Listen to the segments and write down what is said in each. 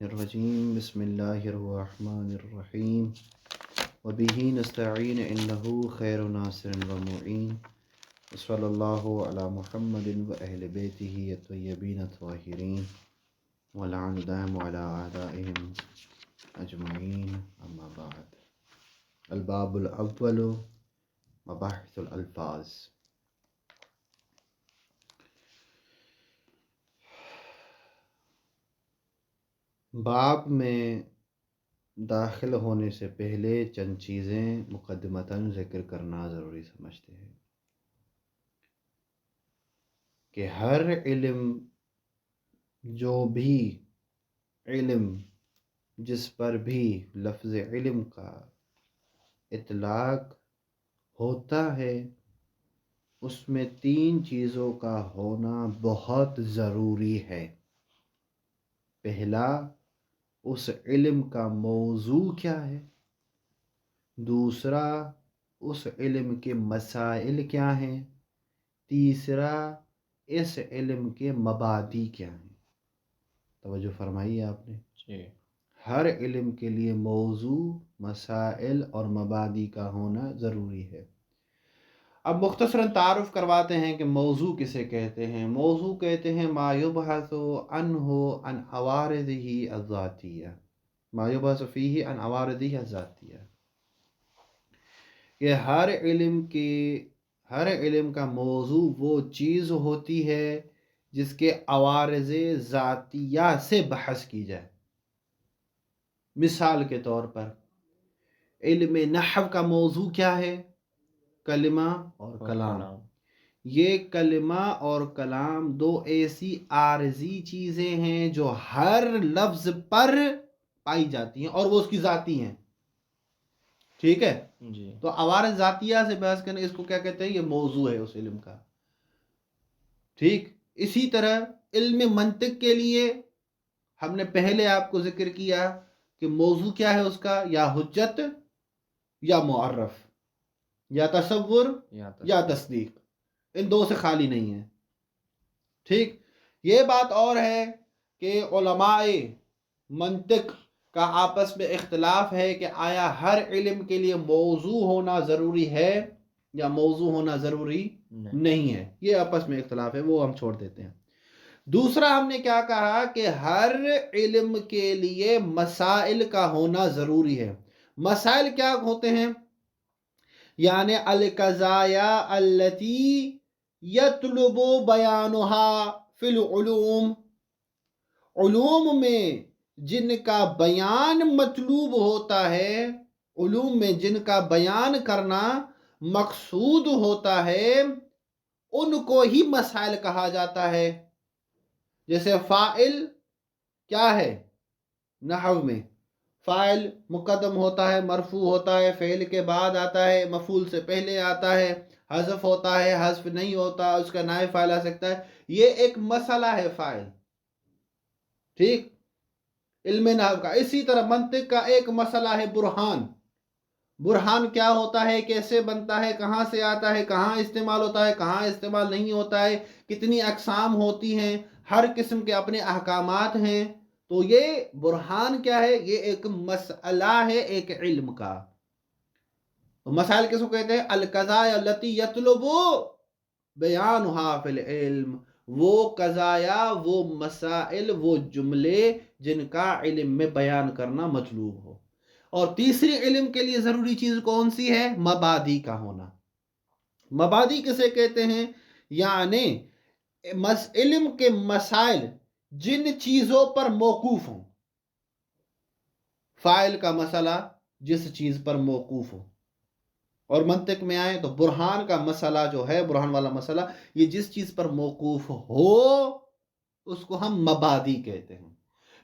الرجیم بسم اللہ الرحمن الرحیم وبہ نستعین انہ خیر ناصر و معین صلی اللہ علی محمد و اہل بیتہ الطیبین الطاہرین ولعنتهم علی اعدائهم اجمعین اما بعد الباب الاول مباحث الالفاظ۔ باب میں داخل ہونے سے پہلے چند چیزیں مقدمتاً ذکر کرنا ضروری سمجھتے ہیں کہ ہر علم، جو بھی علم جس پر بھی لفظ علم کا اطلاق ہوتا ہے، اس میں تین چیزوں کا ہونا بہت ضروری ہے۔ پہلا، اس علم کا موضوع کیا ہے۔ دوسرا، اس علم کے مسائل کیا ہیں۔ تیسرا، اس علم کے مبادی کیا ہیں۔ توجہ فرمائی آپ نے جی۔ ہر علم کے لیے موضوع، مسائل اور مبادی کا ہونا ضروری ہے۔ اب مختصراً تعارف کرواتے ہیں کہ موضوع کسے کہتے ہیں۔ موضوع کہتے ہیں ما یبحث عنہ عن عوارضہ الذاتیہ، ما یبحث فیہ عن عوارضہ الذاتیہ، کہ ہر علم کا موضوع وہ چیز ہوتی ہے جس کے عوارض ذاتیہ سے بحث کی جائے۔ مثال کے طور پر علم نحو کا موضوع کیا ہے؟ کلمہ اور کلام۔ یہ کلمہ اور کلام دو ایسی عارضی چیزیں ہیں جو ہر لفظ پر پائی جاتی ہیں اور وہ اس کی ذاتی ہیں۔ ٹھیک ہے جی۔ تو عوارض ذاتیہ سے بحث کرنے، اس کو کیا کہتے ہیں؟ یہ موضوع ہے اس علم کا۔ ٹھیک اسی طرح علم منطق کے لیے ہم نے پہلے آپ کو ذکر کیا کہ موضوع کیا ہے اس کا، یا حجت یا معرف، یا تصور یا تصدیق، ان دو سے خالی نہیں ہے۔ ٹھیک یہ بات اور ہے کہ علماء منطق کا آپس میں اختلاف ہے کہ آیا ہر علم کے لیے موضوع ہونا ضروری ہے یا موضوع ہونا ضروری نہیں ہے۔ یہ آپس میں اختلاف ہے، وہ ہم چھوڑ دیتے ہیں۔ دوسرا ہم نے کیا کہا کہ ہر علم کے لیے مسائل کا ہونا ضروری ہے۔ مسائل کیا ہوتے ہیں؟ یعنی القضایا التی یطلب بیانها فی العلوم، علوم میں جن کا بیان مطلوب ہوتا ہے، علوم میں جن کا بیان کرنا مقصود ہوتا ہے، ان کو ہی مسائل کہا جاتا ہے۔ جیسے فاعل کیا ہے نحو میں؟ فاعل مقدم ہوتا ہے، مرفوع ہوتا ہے، فعل کے بعد آتا ہے، مفعول سے پہلے آتا ہے، حذف ہوتا ہے، حذف نہیں ہوتا، اس کا نائب فاعل آ سکتا ہے۔ یہ ایک مسئلہ ہے فاعل۔ ٹھیک علم نحو کا۔ اسی طرح منطق کا ایک مسئلہ ہے برہان۔ برہان کیا ہوتا ہے، کیسے بنتا ہے، کہاں سے آتا ہے، کہاں استعمال ہوتا ہے، کہاں استعمال نہیں ہوتا ہے، کتنی اقسام ہوتی ہیں، ہر قسم کے اپنے احکامات ہیں۔ تو یہ برہان کیا ہے؟ یہ ایک مسئلہ ہے ایک علم کا۔ تو مسائل کس کو کہتے ہیں؟ القضایا التی یطلب بیانها فی العلم، وہ قضایا، وہ مسائل، وہ جملے جن کا علم میں بیان کرنا مطلوب ہو۔ اور تیسری علم کے لیے ضروری چیز کون سی ہے؟ مبادی کا ہونا۔ مبادی کسے کہتے ہیں؟ یعنی علم کے مسائل جن چیزوں پر موقوف ہوں۔ فاعل کا مسئلہ جس چیز پر موقوف ہو، اور منطق میں آئے تو برہان کا مسئلہ جو ہے، برہان والا مسئلہ، یہ جس چیز پر موقوف ہو اس کو ہم مبادی کہتے ہیں۔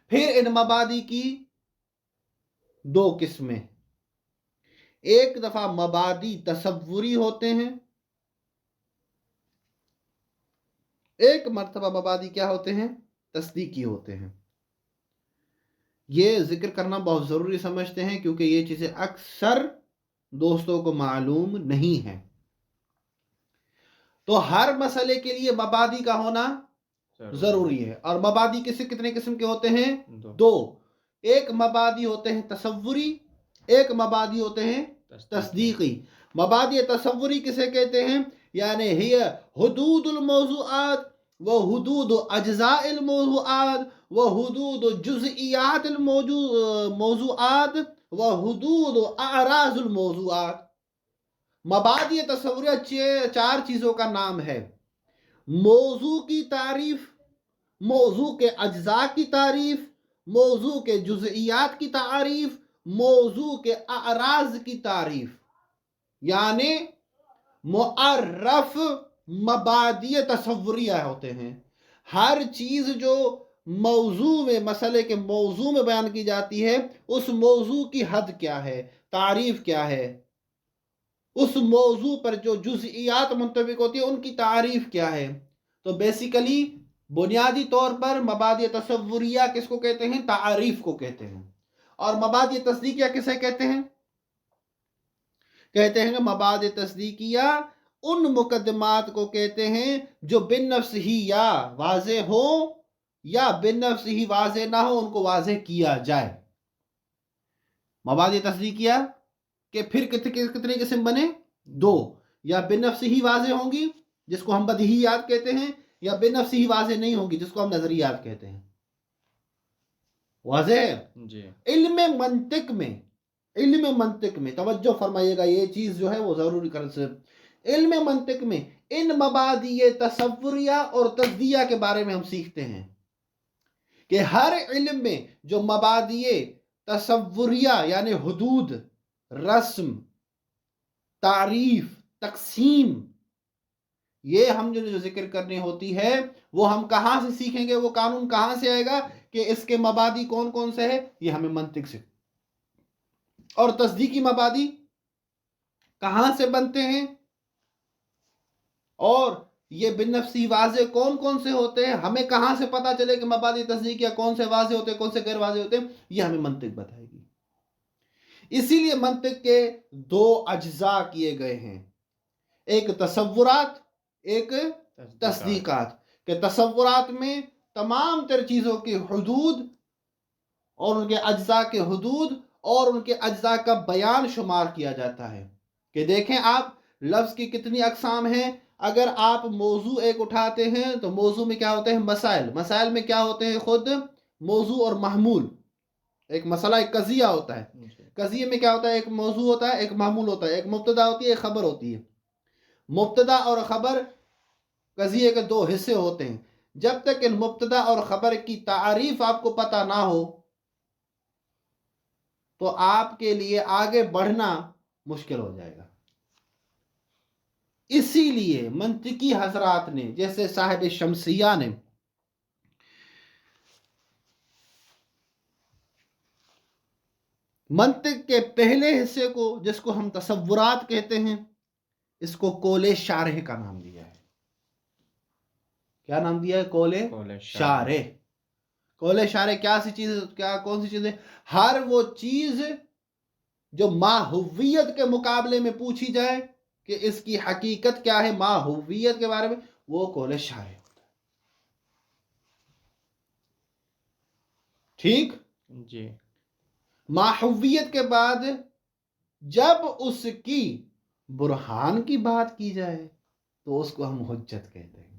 پھر ان مبادی کی دو قسمیں، ایک دفعہ مبادی تصوری ہوتے ہیں، ایک مرتبہ مبادی کیا ہوتے ہیں؟ تصدیقی ہوتے ہیں۔ یہ ذکر کرنا بہت ضروری سمجھتے ہیں کیونکہ یہ چیزیں اکثر دوستوں کو معلوم نہیں ہیں۔ تو ہر مسئلے کے لیے مبادی کا ہونا ضروری ہے۔ اور مبادی کتنے قسم کے ہوتے ہیں؟ دو۔ ایک مبادی ہوتے ہیں تصوری، ایک مبادی ہوتے ہیں تصدیقی۔ مبادی تصوری کسے کہتے ہیں؟ یعنی ہی حدود الموضوعات و حدود اجزاء الموضوعات و حدود جزئیات الموضوعات و حدود اعراض الموضوعات۔ مبادی تصوریہ چار چیزوں کا نام ہے: موضوع کی تعریف، موضوع کے اجزاء کی تعریف، موضوع کے جزئیات کی تعریف، موضوع کے اعراض کی تعریف۔ یعنی معرف مبادی تصوریہ ہوتے ہیں۔ ہر چیز جو موضوع میں، مسئلے کے موضوع میں بیان کی جاتی ہے، اس موضوع کی حد کیا ہے، تعریف کیا ہے، اس موضوع پر جو جزئیات منطبق ہوتی ہیں ان کی تعریف کیا ہے۔ تو بیسیکلی بنیادی طور پر مبادی تصوریہ کس کو کہتے ہیں؟ تعریف کو کہتے ہیں۔ اور مبادی تصدیقیہ کسے کہتے ہیں؟ کہتے ہیں کہ مبادی تصدیقیہ ان مقدمات کو کہتے ہیں جو بن نفس ہی یا واضح ہو یا بن نفس ہی واضح نہ ہو، ان کو واضح کیا جائے۔ مبادی تصدیقیہ کہ پھر کتنے قسم بنے؟ دو، یا بن نفس ہی واضح ہوں گی جس کو ہم بدیہیات کہتے ہیں، یا بن نفس ہی واضح نہیں ہوں گی جس کو ہم نظریات کہتے ہیں۔ واضح ہے؟ جی۔ علم منطق میں توجہ فرمائیے گا، یہ چیز جو ہے وہ ضروری کر سے علم منطق میں ان مبادی تصوریہ اور تجزیہ کے بارے میں ہم سیکھتے ہیں کہ ہر علم میں جو مبادی تصوریہ یعنی حدود، رسم، تعریف، تقسیم، یہ ہم جو ذکر کرنی ہوتی ہے وہ ہم کہاں سے سیکھیں گے؟ وہ قانون کہاں سے آئے گا کہ اس کے مبادی کون کون سے ہیں؟ یہ ہمیں منطق سے۔ اور تصدیقی مبادی کہاں سے بنتے ہیں اور یہ بن نفسی واضح کون کون سے ہوتے ہیں؟ ہمیں کہاں سے پتا چلے کہ مبادی تصدیقیہ کون سے واضح ہوتے ہیں، کون سے غیر واضح ہوتے ہیں؟ یہ ہمیں منطق بتائے گی۔ اسی لیے منطق کے دو اجزاء کیے گئے ہیں، ایک تصورات، ایک تصدیقات۔ کہ تصورات میں تمام تر چیزوں کی حدود اور ان کے اجزاء کے حدود اور ان کے اجزاء کا بیان شمار کیا جاتا ہے۔ کہ دیکھیں آپ لفظ کی کتنی اقسام ہیں۔ اگر آپ موضوع ایک اٹھاتے ہیں تو موضوع میں کیا ہوتے ہیں؟ مسائل۔ مسائل میں کیا ہوتے ہیں؟ خود موضوع اور محمول۔ ایک مسئلہ ایک قضیہ ہوتا ہے، قضیے میں کیا ہوتا ہے؟ ایک موضوع ہوتا ہے، ایک محمول ہوتا ہے، ایک مبتدا ہوتی ہے، ایک خبر ہوتی ہے۔ مبتدا اور خبر قضیے کے دو حصے ہوتے ہیں۔ جب تک ان مبتدا اور خبر کی تعریف آپ کو پتہ نہ ہو تو آپ کے لیے آگے بڑھنا مشکل ہو جائے گا۔ اسی لیے منطقی حضرات نے، جیسے صاحب شمسیہ نے، منطق کے پہلے حصے کو، جس کو ہم تصورات کہتے ہیں، اس کو قول شارح کا نام دیا ہے۔ کیا نام دیا ہے؟ قول شارح۔ قول شارح کیا سی چیز، کون سی چیز ہے؟ ہر وہ چیز جو ماہویت کے مقابلے میں پوچھی جائے کہ اس کی حقیقت کیا ہے ماہویت کے بارے میں، وہ قول شارح ہوتا ہے۔ ٹھیک جی۔ ماہویت کے بعد جب اس کی برہان کی بات کی جائے تو اس کو ہم حجت کہتے ہیں۔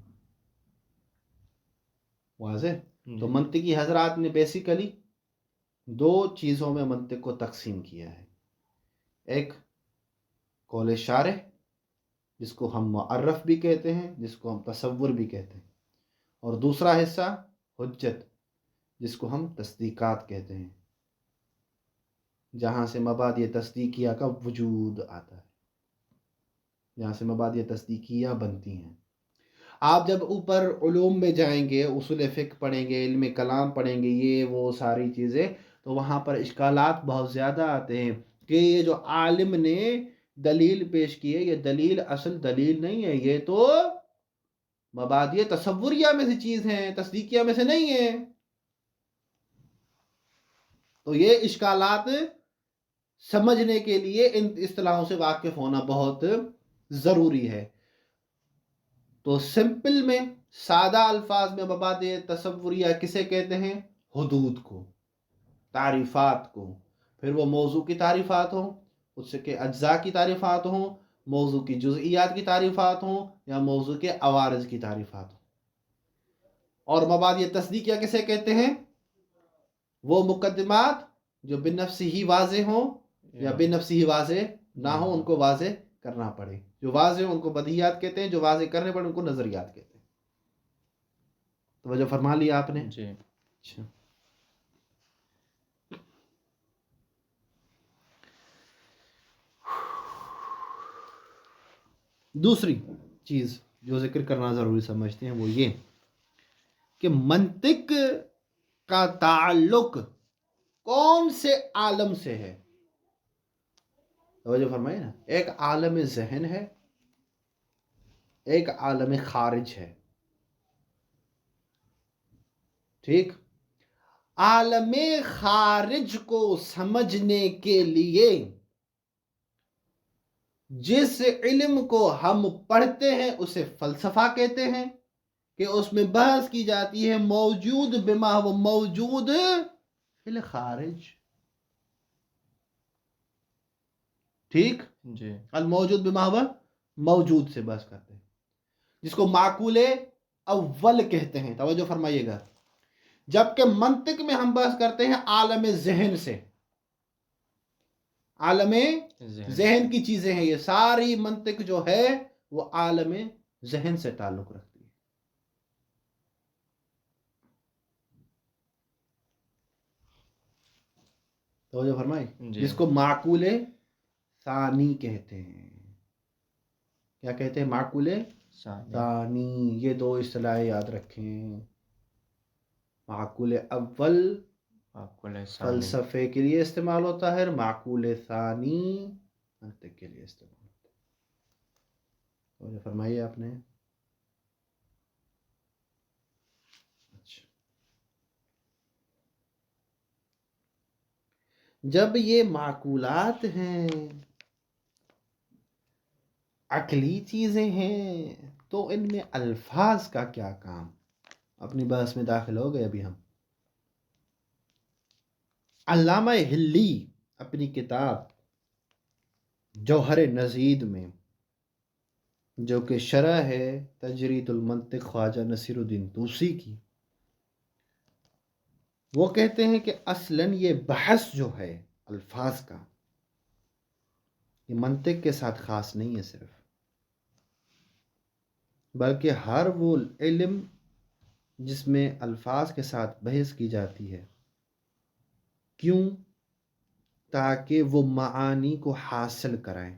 واضح؟ تو منطقی حضرات نے بیسیکلی دو چیزوں میں منطق کو تقسیم کیا ہے، ایک قول شارح جس کو ہم معرف بھی کہتے ہیں، جس کو ہم تصور بھی کہتے ہیں، اور دوسرا حصہ حجت جس کو ہم تصدیقات کہتے ہیں، جہاں سے مبادی تصدیقیہ کا وجود آتا ہے، جہاں سے مبادی تصدیقیہ بنتی ہیں۔ آپ جب اوپر علوم میں جائیں گے، اصول فقہ پڑھیں گے، علم کلام پڑھیں گے، یہ وہ ساری چیزیں، تو وہاں پر اشکالات بہت زیادہ آتے ہیں کہ یہ جو عالم نے دلیل پیش کی ہے، یہ دلیل اصل دلیل نہیں ہے، یہ تو مبادی تصوریہ میں سے چیز ہیں، تصدیقیہ میں سے نہیں ہے۔ تو یہ اشکالات سمجھنے کے لیے ان اصطلاحوں سے واقف ہونا بہت ضروری ہے۔ تو سمپل میں، سادہ الفاظ میں مبادی تصوریہ کسے کہتے ہیں؟ حدود کو۔ تعریفات کو، پھر وہ موضوع کی تعریفات ہوں، اس کے اجزاء کی تعریفات ہوں، موضوع کی جزئیات کی تعریفات ہوں، یا موضوع کے عوارض کی تعریفات ہوں۔ اور مبادئ تصدیقیہ کسے کہتے ہیں؟ وہ مقدمات جو بنفس ہی واضح ہوں یا بنفس ہی واضح نہ ہوں، ان کو واضح کرنا پڑے۔ جو واضح ہوں ان کو بدیہیات کہتے ہیں، جو واضح کرنے پڑے ان کو نظریات کہتے ہیں۔ توجہ فرما لیا آپ نے؟ جی۔ اچھا، دوسری چیز جو ذکر کرنا ضروری سمجھتے ہیں وہ یہ کہ منطق کا تعلق کون سے عالم سے ہے؟ توجہ فرمائے نا، ایک عالم ذہن ہے، ایک عالم خارج ہے، ٹھیک؟ عالم خارج کو سمجھنے کے لیے جس علم کو ہم پڑھتے ہیں اسے فلسفہ کہتے ہیں، کہ اس میں بحث کی جاتی ہے موجود بما ہو موجود فی الخارج، ٹھیک؟ جی۔ الموجود بما ہوا موجود سے بحث کرتے ہیں، جس کو معقول اول کہتے ہیں۔ توجہ فرمائیے گا، جبکہ منطق میں ہم بحث کرتے ہیں عالم ذہن سے۔ عالم ذہن کی چیزیں ہیں یہ ساری، منطق جو ہے وہ عالم ذہن سے تعلق رکھتی ہے۔ توجہ فرمائی، جس کو معقول ثانی کہتے ہیں۔ کیا کہتے ہیں؟ معقول ثانی۔ یہ دو اصطلاح یاد رکھیں، معقول اول فلسفے کے لیے استعمال ہوتا ہے، معقول ثانی منطق کے لیے استعمال ہوتا ہے۔ توجہ فرمائیے آپ نے؟ اچھا، جب یہ معقولات ہیں، عقلی چیزیں ہیں، تو ان میں الفاظ کا کیا کام؟ اپنی بحث میں داخل ہو گئے ابھی ہم۔ علامہ ہلی اپنی کتاب جوہر نزید میں، جو کہ شرح ہے تجرید المنطق خواجہ نصیر الدین طوسی کی، وہ کہتے ہیں کہ اصلاً یہ بحث جو ہے الفاظ کا، یہ منطق کے ساتھ خاص نہیں ہے صرف، بلکہ ہر وہ علم جس میں الفاظ کے ساتھ بحث کی جاتی ہے، کیوں؟ تاکہ وہ معانی کو حاصل کرائیں،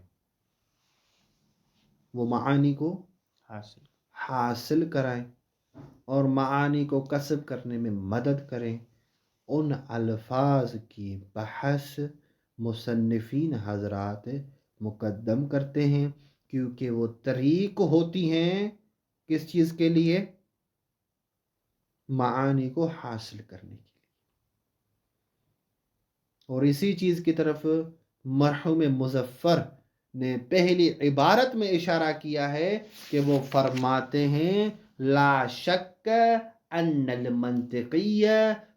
وہ معانی کو حاصل کرائیں اور معانی کو کسب کرنے میں مدد کریں۔ ان الفاظ کی بحث مصنفین حضرات مقدم کرتے ہیں، کیونکہ وہ طریق ہوتی ہیں کس چیز کے لیے؟ معانی کو حاصل کرنے کے لیے۔ اور اسی چیز کی طرف مرحوم مظفر نے پہلی عبارت میں اشارہ کیا ہے کہ وہ فرماتے ہیں لا شک ان المنطقی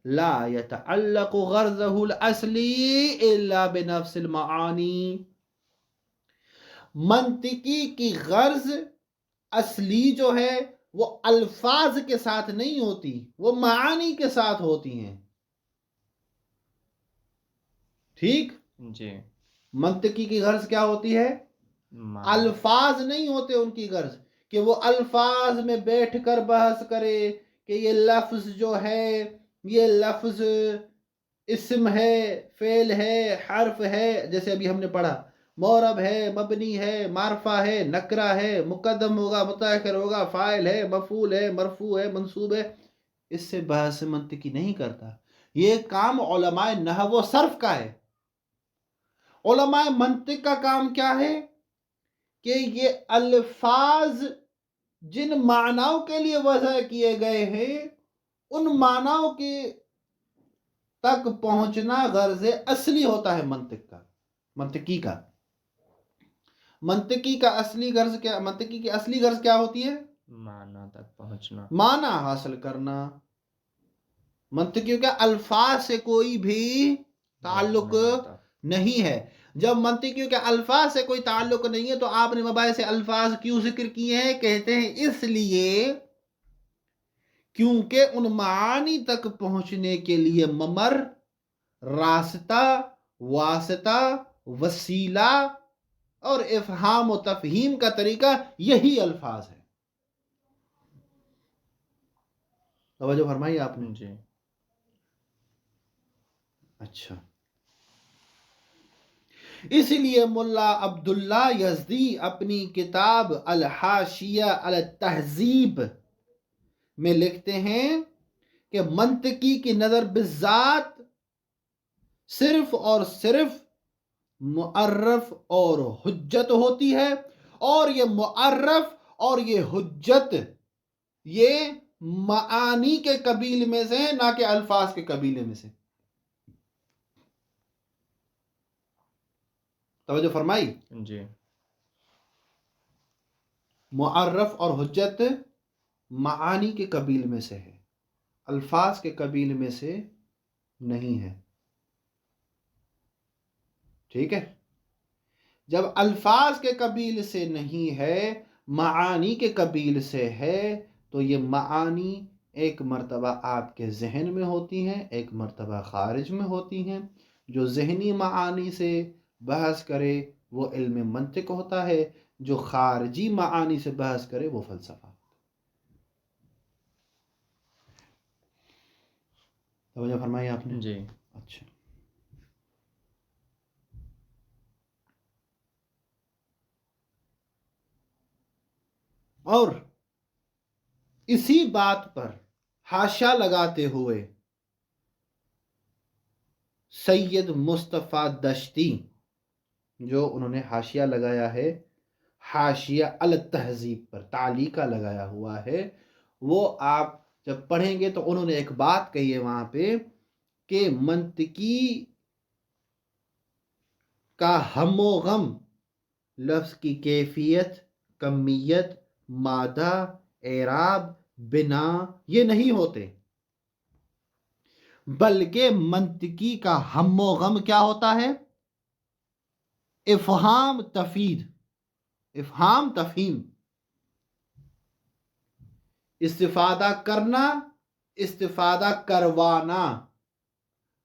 لا يتعلق غرضه الاصلی الا بنفس المعانی۔ منطقی کی غرض اصلی جو ہے وہ الفاظ کے ساتھ نہیں ہوتی، وہ معانی کے ساتھ ہوتی ہیں، ٹھیک؟ جی۔ منطقی کی غرض کیا ہوتی ہے؟ الفاظ نہیں ہوتے ان کی غرض، کہ وہ الفاظ میں بیٹھ کر بحث کرے کہ یہ لفظ جو ہے، یہ لفظ اسم ہے، فعل ہے، حرف ہے، جیسے ابھی ہم نے پڑھا، معرب ہے، مبنی ہے، معرفہ ہے، نکرہ ہے، مقدم ہوگا، متأخر ہوگا، فاعل ہے، مفعول ہے، مرفوع ہے، منصوب ہے۔ اس سے بحث منطقی نہیں کرتا، یہ کام علماء نحو و صرف کا ہے۔ علماء منطق کا کام کیا ہے؟ کہ یہ الفاظ جن معناؤں کے لیے وضع کیے گئے ہیں، ان معناؤں کے تک پہنچنا غرض اصلی ہوتا ہے منطق کا، منطقی کا۔ منطقی کا اصلی غرض کیا؟ منطقی کی اصلی غرض کیا ہوتی ہے؟ معنی تک پہنچنا، معنی حاصل کرنا۔ منطقیوں کے الفاظ سے کوئی بھی تعلق نہیں ہے. جب منطقیوں کے الفاظ سے کوئی تعلق نہیں ہے تو آپ نے مباحث الفاظ کیوں ذکر کیے ہیں؟ کہتے ہیں اس لیے کیونکہ ان معانی تک پہنچنے کے لیے ممر، راستہ، واسطہ، وسیلہ اور افہام و تفہیم کا طریقہ یہی الفاظ ہے. توجہ فرمائی آپ نے؟ جی. اچھا، اسی لیے ملا عبداللہ یزدی اپنی کتاب الحاشیہ علی التہذیب میں لکھتے ہیں کہ منطقی کی نظر بالذات صرف اور صرف معرف اور حجت ہوتی ہے، اور یہ معرف اور یہ حجت یہ معانی کے قبیل میں سے ہیں، نہ کہ الفاظ کے قبیلے میں سے. توجہ فرمائی؟ جی. معرف اور حجت معانی کے قبیل میں سے ہے، الفاظ کے قبیل میں سے نہیں ہے. ٹھیک ہے؟ جب الفاظ کے قبیل سے نہیں ہے، معانی کے قبیل سے ہے، تو یہ معانی ایک مرتبہ آپ کے ذہن میں ہوتی ہیں، ایک مرتبہ خارج میں ہوتی ہیں. جو ذہنی معانی سے بحث کرے وہ علم منطق ہوتا ہے، جو خارجی معانی سے بحث کرے وہ فلسفہ. توجہ فرمائی آپ نے؟ جی. اچھا، اور اسی بات پر حاشیہ لگاتے ہوئے سید مصطفیٰ دشتی، جو انہوں نے حاشیہ لگایا ہے حاشیہ علی التہذیب پر، تعلیقہ لگایا ہوا ہے، وہ آپ جب پڑھیں گے تو انہوں نے ایک بات کہی ہے وہاں پہ کہ منطقی کا ہم و غم لفظ کی کیفیت، کمیت، مادہ، اعراب، بنا یہ نہیں ہوتے، بلکہ منطقی کا ہم و غم کیا ہوتا ہے؟ افہام تفید، افہام تفہیم، استفادہ کرنا، استفادہ کروانا،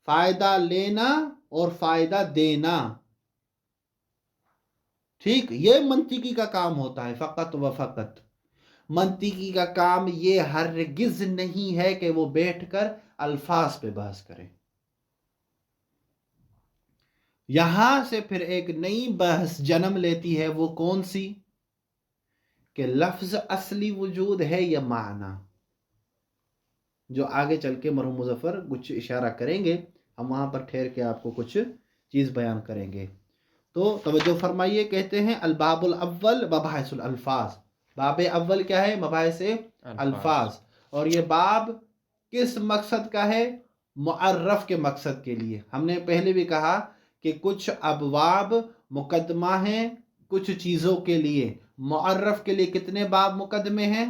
فائدہ لینا اور فائدہ دینا. ٹھیک، یہ منطقی کا کام ہوتا ہے فقط و فقط. منطقی کا کام یہ ہرگز نہیں ہے کہ وہ بیٹھ کر الفاظ پہ بحث کرے. یہاں سے پھر ایک نئی بحث جنم لیتی ہے، وہ کون سی؟ کہ لفظ اصلی وجود ہے یا معنی، جو آگے چل کے مرحوم مظفر کچھ اشارہ کریں گے، ہم وہاں پر ٹھہر کے آپ کو کچھ چیز بیان کریں گے. تو توجہ فرمائیے، کہتے ہیں الباب الاول مباحث الالفاظ. باب اول کیا ہے؟ مباحث الفاظ. اور یہ باب کس مقصد کا ہے؟ معرف کے مقصد کے لیے. ہم نے پہلے بھی کہا کہ کچھ ابواب مقدمہ ہیں کچھ چیزوں کے لیے. معرف کے لیے کتنے باب مقدمے ہیں؟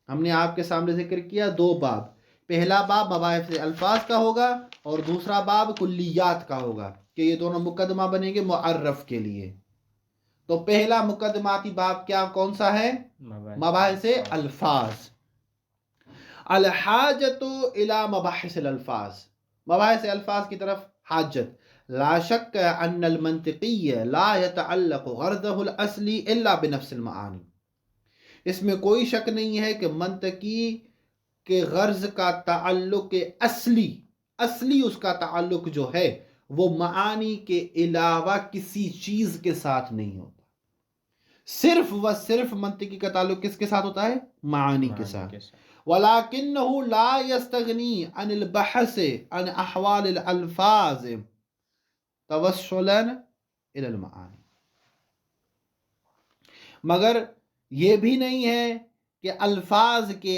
ہم نے آپ کے سامنے ذکر کیا 2 باب. پہلا باب مباحث الفاظ کا ہوگا اور دوسرا باب کلیات کا ہوگا، کہ یہ دونوں مقدمہ بنیں گے معرف کے لیے. تو پہلا مقدماتی باب کیا کون سا ہے؟ مباحث الفاظ. الحاجت الی مباحث الالفاظ، مباحث الفاظ کی طرف حاجت. لا شک ان المنطقی لا يتعلق غرضه الاصلی الا بنفس المعانی. اس میں کوئی شک نہیں ہے کہ منطقی کے غرض کا تعلق اصلی اس کا تعلق جو ہے وہ معانی کے علاوہ کسی چیز کے ساتھ نہیں ہوتا. صرف و صرف منطقی کا تعلق کس کے ساتھ ہوتا ہے؟ معانی کے ساتھ. وَلَكِنَّهُ لَا يَسْتَغْنِي عَنِ الْبَحْثِ عَنِ أَحْوَالِ الْأَلْفَاظِ تَوَسُّلًا إِلَى الْمَعَانِ. مگر یہ بھی نہیں ہے کہ الفاظ کے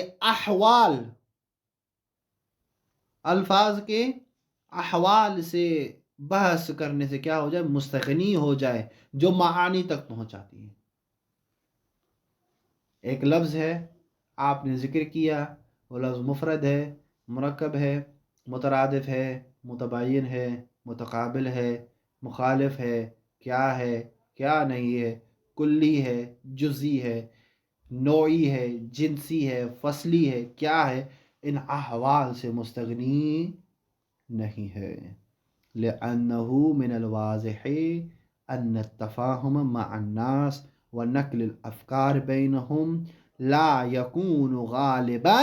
احوال سے بحث کرنے سے کیا ہو جائے؟ مستغنی ہو جائے، جو معانی تک پہنچاتی ہے. ایک لفظ ہے آپ نے ذکر کیا، وہ لفظ مفرد ہے، مرکب ہے، مترادف ہے، متباین ہے، متقابل ہے، مخالف ہے، کیا نہیں ہے، کلی ہے، جزئی ہے، نوعی ہے، جنسی ہے، فصلی ہے، کیا ہے، ان احوال سے مستغنی نہیں ہے۔ لأنه من الواضح أن التفاهم مع الناس ونقل الأفكار بينهم لا يكون غالبا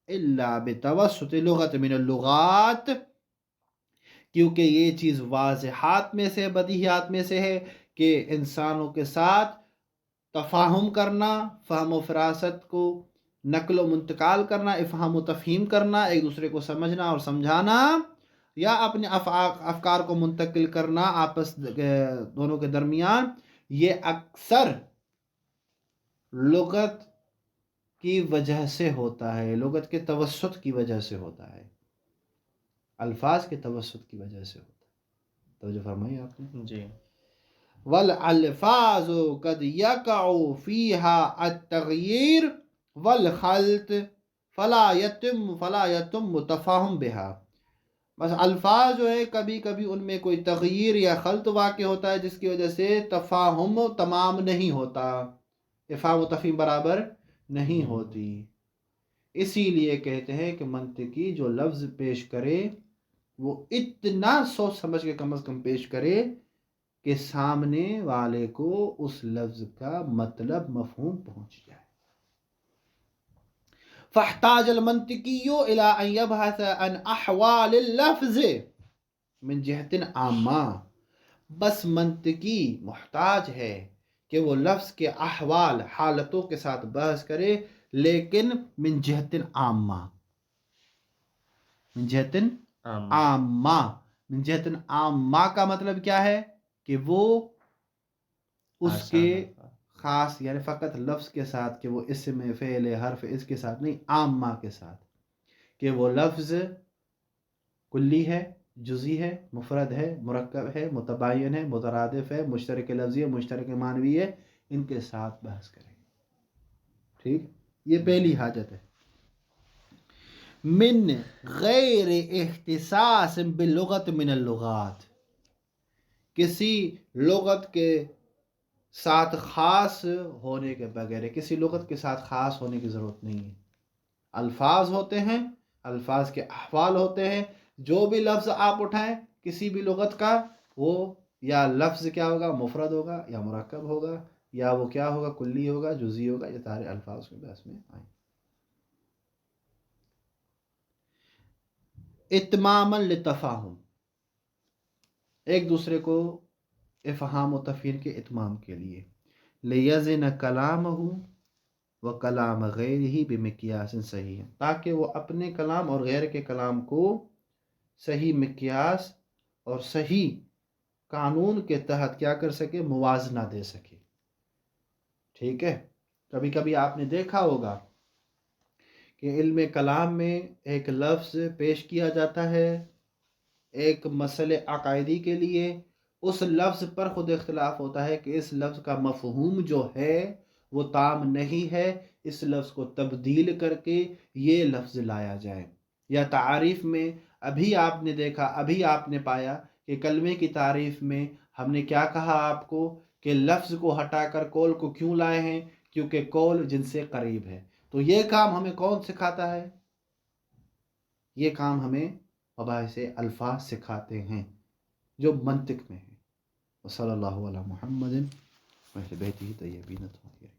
إلا بتوسط لغة من اللغات، کیونکہ یہ چیز واضحات میں سے، بدیہیات میں سے ہے کہ انسانوں کے ساتھ تفاہم کرنا، فہم و فراست کو نقل و منتقال کرنا، افہام و تفہیم کرنا، ایک دوسرے کو سمجھنا اور سمجھانا، یا اپنے افکار کو منتقل کرنا آپس دونوں کے درمیان، یہ اکثر لغت کی وجہ سے ہوتا ہے، لغت کے توسط کی وجہ سے ہوتا ہے، الفاظ کے توسط کی وجہ سے ہوتا ہے۔ توجہ فرمائی آپ نے جی۔ والالفاظ قد يقع فيها التغيير والخلط فلا يتم تفاهم بها، بس الفاظ جو ہے کبھی کبھی ان میں کوئی تغییر یا خلط واقع ہوتا ہے جس کی وجہ سے تفاہم تمام نہیں ہوتا، افہام و تفہیم برابر نہیں ہوتی۔ اسی لیے کہتے ہیں کہ منطقی جو لفظ پیش کرے وہ اتنا سوچ سمجھ کے کم از کم پیش کرے کہ سامنے والے کو اس لفظ کا مطلب مفہوم پہنچ جائے۔ فاحتاج المنطقی الى ان يبحث عن احوال اللفظ من جہت عامہ، بس منطقی محتاج ہے کہ وہ لفظ کے احوال، حالتوں کے ساتھ بحث کرے، لیکن من جہت عامہ، من جہت عامہ، من جہت عامہ کا مطلب کیا ہے کہ وہ اس کے خاص، یعنی فقط لفظ کے ساتھ کہ وہ اسم فعل حرف اس کے ساتھ نہیں، عامہ کے ساتھ، کہ وہ لفظ کلی ہے، جزئی ہے، مفرد ہے، مرکب ہے، متباین ہے، مترادف ہے، مشترک لفظی ہے، مشترک معنوی ہے، ان کے ساتھ بحث کریں۔ ٹھیک، یہ پہلی حاجت ہے۔ من غیر اختصاص باللغت من اللغات، کسی لغت کے ساتھ خاص ہونے کے بغیر، کسی لغت کے ساتھ خاص ہونے کی ضرورت نہیں ہے۔ الفاظ ہوتے ہیں، الفاظ کے احوال ہوتے ہیں، جو بھی لفظ آپ اٹھائیں کسی بھی لغت کا، وہ یا لفظ کیا ہوگا، مفرد ہوگا یا مرکب ہوگا، یا وہ کیا ہوگا، کلی ہوگا، جزئی ہوگا، یہ سارے الفاظ کے بحث میں آئیں۔ اتماما للتفاہم، ایک دوسرے کو افہام و تفہیم کے اتمام کے لیے، لیزن کلامہ و کلام غیرہ بمقیاس صحیح، تاکہ وہ اپنے کلام اور غیر کے کلام کو صحیح مقیاس اور صحیح قانون کے تحت کیا کر سکے، موازنہ دے سکے۔ ٹھیک ہے، کبھی کبھی آپ نے دیکھا ہوگا کہ علم کلام میں ایک لفظ پیش کیا جاتا ہے ایک مسئلے عقائدی کے لیے، اس لفظ پر خود اختلاف ہوتا ہے کہ اس لفظ کا مفہوم جو ہے وہ تام نہیں ہے، اس لفظ کو تبدیل کر کے یہ لفظ لایا جائے۔ یا تعریف میں ابھی آپ نے دیکھا، ابھی آپ نے پایا کہ کلمے کی تعریف میں ہم نے کیا کہا آپ کو کہ لفظ کو ہٹا کر قول کو کیوں لائے ہیں، کیونکہ قول جن سے قریب ہے۔ تو یہ کام ہمیں کون سکھاتا ہے؟ یہ کام ہمیں مباحث الفاظ سکھاتے ہیں جو منطق میں ہے۔ وصلی اللہ علی محمد و اہل بیتہ طیبین الطاہرین۔